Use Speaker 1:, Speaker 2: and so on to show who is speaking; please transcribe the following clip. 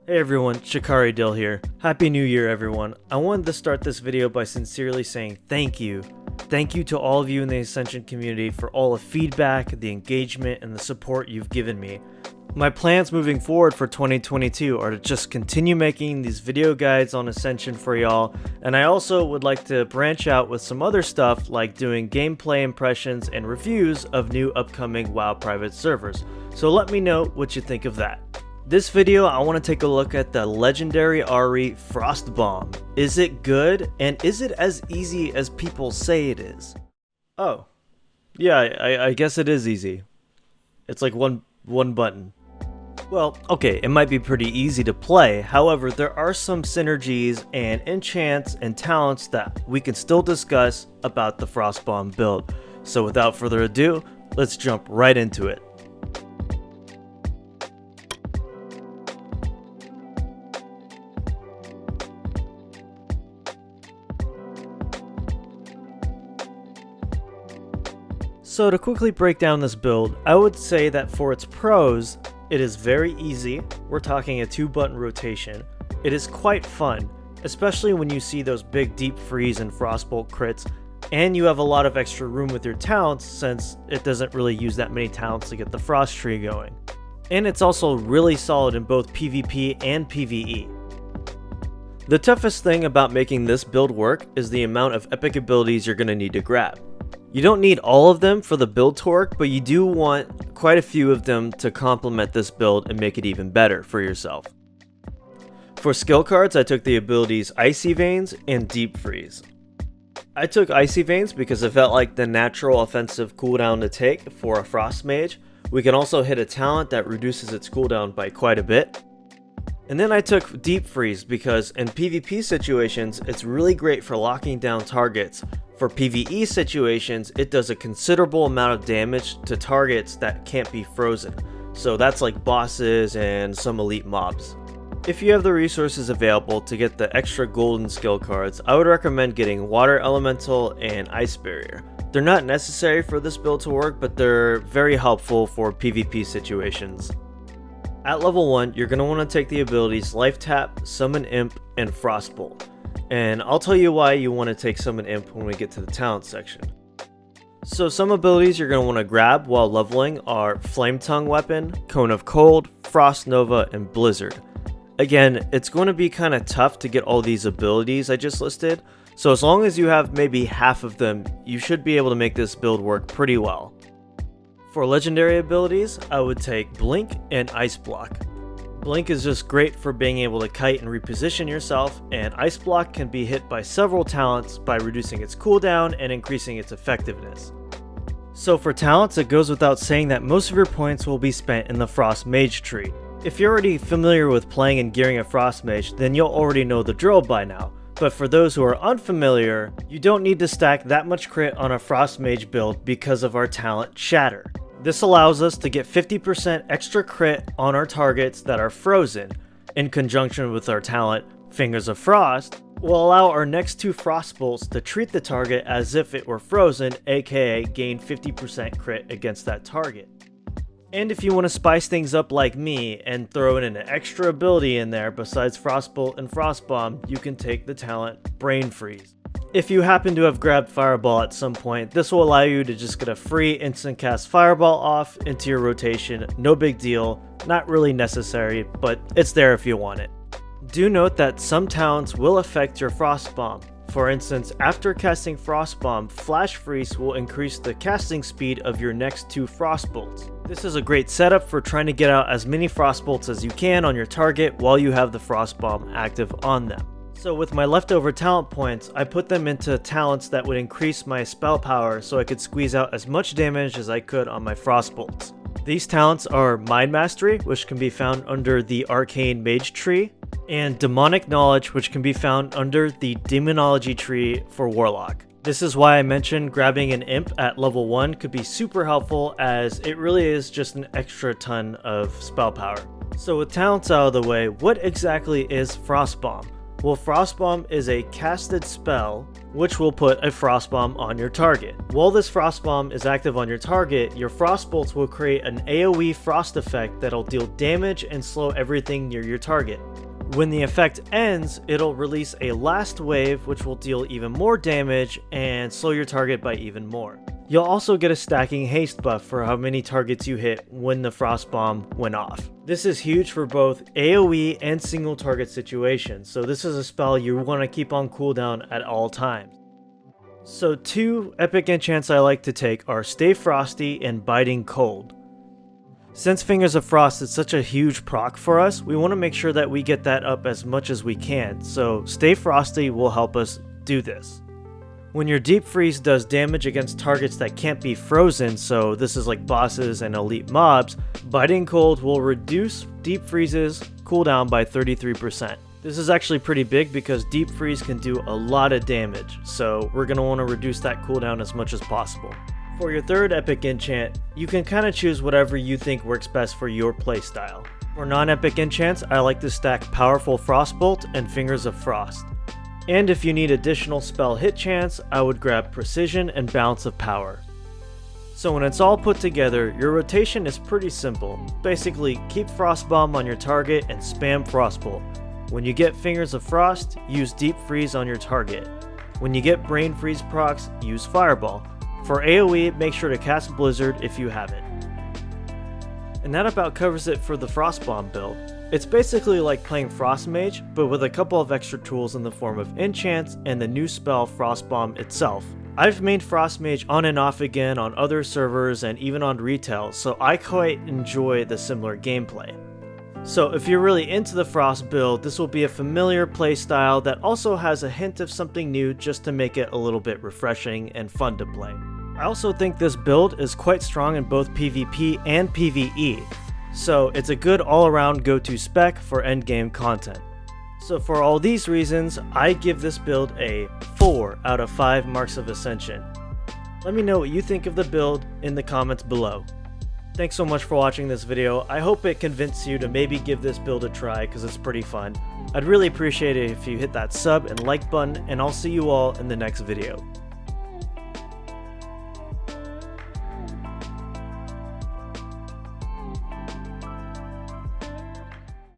Speaker 1: Hey everyone, Shikari Dill here. Happy New Year everyone. I wanted to start this video by sincerely saying thank you. Thank you to all of you in the Ascension community for all the feedback, the engagement, and the support you've given me. My plans moving forward for 2022 are to just continue making these video guides on Ascension for y'all, and I also would like to branch out with some other stuff like doing gameplay impressions and reviews of new upcoming WoW private servers. So let me know what you think of that. This video, I want to take a look at the legendary RE Frostbomb. Is it good, and is it as easy as people say it is? Oh, yeah, I guess it is easy. It's like one button. Well, okay, it might be pretty easy to play, however, there are some synergies and enchants and talents that we can still discuss about the Frostbomb build. So without further ado, let's jump right into it. So to quickly break down this build, I would say that for its pros, it is very easy. We're talking a 2-button rotation. It is quite fun, especially when you see those big deep freeze and frostbolt crits, and you have a lot of extra room with your talents since it doesn't really use that many talents to get the frost tree going. And it's also really solid in both PvP and PvE. The toughest thing about making this build work is the amount of epic abilities you're going to need to grab. You don't need all of them for the build to work, but you do want quite a few of them to complement this build and make it even better for yourself. For skill cards, I took the abilities Icy Veins and Deep Freeze. I took Icy Veins because it felt like the natural offensive cooldown to take for a Frost Mage. We can also hit a talent that reduces its cooldown by quite a bit. And then I took Deep Freeze because in PvP situations, it's really great for locking down targets. For PvE situations, it does a considerable amount of damage to targets that can't be frozen. So that's like bosses and some elite mobs. If you have the resources available to get the extra golden skill cards, I would recommend getting Water Elemental and Ice Barrier. They're not necessary for this build to work, but they're very helpful for PvP situations. At level 1, you're going to want to take the abilities Life Tap, Summon Imp, and Frostbolt. And I'll tell you why you want to take Summon Imp when we get to the talent section. So some abilities you're going to want to grab while leveling are Flame Tongue Weapon, Cone of Cold, Frost Nova, and Blizzard. Again, it's going to be kind of tough to get all these abilities I just listed, so as long as you have maybe half of them, you should be able to make this build work pretty well. For legendary abilities, I would take Blink and Ice Block. Blink is just great for being able to kite and reposition yourself, and Ice Block can be hit by several talents by reducing its cooldown and increasing its effectiveness. So for talents, it goes without saying that most of your points will be spent in the Frost Mage tree. If you're already familiar with playing and gearing a Frost Mage, then you'll already know the drill by now. But for those who are unfamiliar, you don't need to stack that much crit on a Frost Mage build because of our talent Shatter. This allows us to get 50% extra crit on our targets that are frozen. In conjunction with our talent Fingers of Frost, will allow our next 2 Frostbolts to treat the target as if it were frozen, aka gain 50% crit against that target. And if you want to spice things up like me and throw in an extra ability in there besides Frostbolt and Frostbomb, you can take the talent Brain Freeze. If you happen to have grabbed Fireball at some point, this will allow you to just get a free instant cast Fireball off into your rotation. No big deal, not really necessary, but it's there if you want it. Do note that some talents will affect your Frostbomb. For instance, after casting Frostbomb, Flash Freeze will increase the casting speed of your next 2 Frostbolts. This is a great setup for trying to get out as many Frostbolts as you can on your target while you have the Frostbomb active on them. So with my leftover talent points, I put them into talents that would increase my spell power so I could squeeze out as much damage as I could on my Frostbolts. These talents are Mind Mastery, which can be found under the Arcane Mage tree, and Demonic Knowledge, which can be found under the Demonology tree for Warlock. This is why I mentioned grabbing an Imp at level 1 could be super helpful, as it really is just an extra ton of spell power. So with talents out of the way, what exactly is Frostbomb? Well, Frostbomb is a casted spell which will put a Frostbomb on your target. While this Frostbomb is active on your target, your Frostbolts will create an AoE frost effect that'll deal damage and slow everything near your target. When the effect ends, it'll release a last wave which will deal even more damage and slow your target by even more. You'll also get a stacking haste buff for how many targets you hit when the Frostbomb went off. This is huge for both AoE and single target situations, so this is a spell you want to keep on cooldown at all times. So 2 epic enchants I like to take are Stay Frosty and Biting Cold. Since Fingers of Frost is such a huge proc for us, we want to make sure that we get that up as much as we can, so Stay Frosty will help us do this. When your Deep Freeze does damage against targets that can't be frozen, so this is like bosses and elite mobs, Biting Cold will reduce Deep Freeze's cooldown by 33%. This is actually pretty big because Deep Freeze can do a lot of damage, so we're going to want to reduce that cooldown as much as possible. For your third epic enchant, you can kind of choose whatever you think works best for your playstyle. For non-epic enchants, I like to stack Powerful Frostbolt and Fingers of Frost. And if you need additional spell hit chance, I would grab Precision and Balance of Power. So when it's all put together, your rotation is pretty simple. Basically, keep Frostbomb on your target and spam Frostbolt. When you get Fingers of Frost, use Deep Freeze on your target. When you get Brain Freeze procs, use Fireball. For AoE, make sure to cast Blizzard if you have it. And that about covers it for the Frostbomb build. It's basically like playing Frost Mage, but with a couple of extra tools in the form of enchants and the new spell Frostbomb itself. I've mained Frost Mage on and off again on other servers and even on retail, so I quite enjoy the similar gameplay. So if you're really into the Frost build, this will be a familiar playstyle that also has a hint of something new just to make it a little bit refreshing and fun to play. I also think this build is quite strong in both PvP and PvE, so it's a good all-around go-to spec for endgame content. So for all these reasons, I give this build a 4 out of 5 marks of Ascension. Let me know what you think of the build in the comments below. Thanks so much for watching this video. I hope it convinced you to maybe give this build a try because it's pretty fun. I'd really appreciate it if you hit that sub and like button, and I'll see you all in the next video.